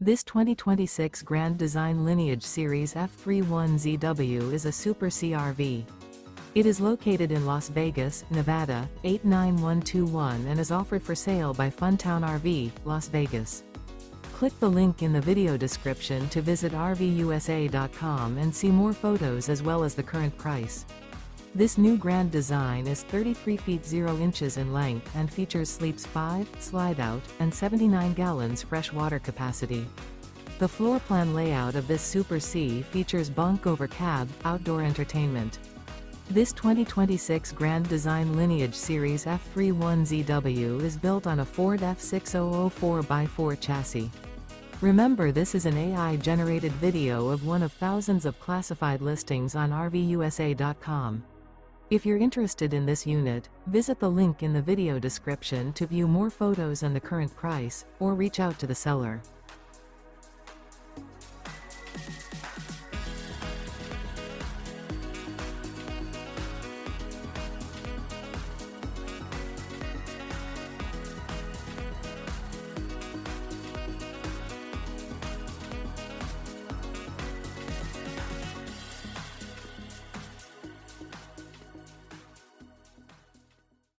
This 2026 Grand Design Lineage Series F31ZW is a Super CRV. It is located in Las Vegas, Nevada, 89121 and is offered for sale by Funtown RV, Las Vegas. Click the link in the video description to visit RVUSA.com and see more photos as well as the current price. This new Grand Design is 33 feet 0 inches in length and features sleeps 5, slide-out, and 79 gallons fresh water capacity. The floor plan layout of this Super C features Bunk Over Cab, outdoor entertainment. This 2026 Grand Design Lineage Series F31ZW is built on a Ford F6004 x4 chassis. Remember, this is an AI-generated video of one of thousands of classified listings on RVUSA.com. If you're interested in this unit, visit the link in the video description to view more photos and the current price, or reach out to the seller.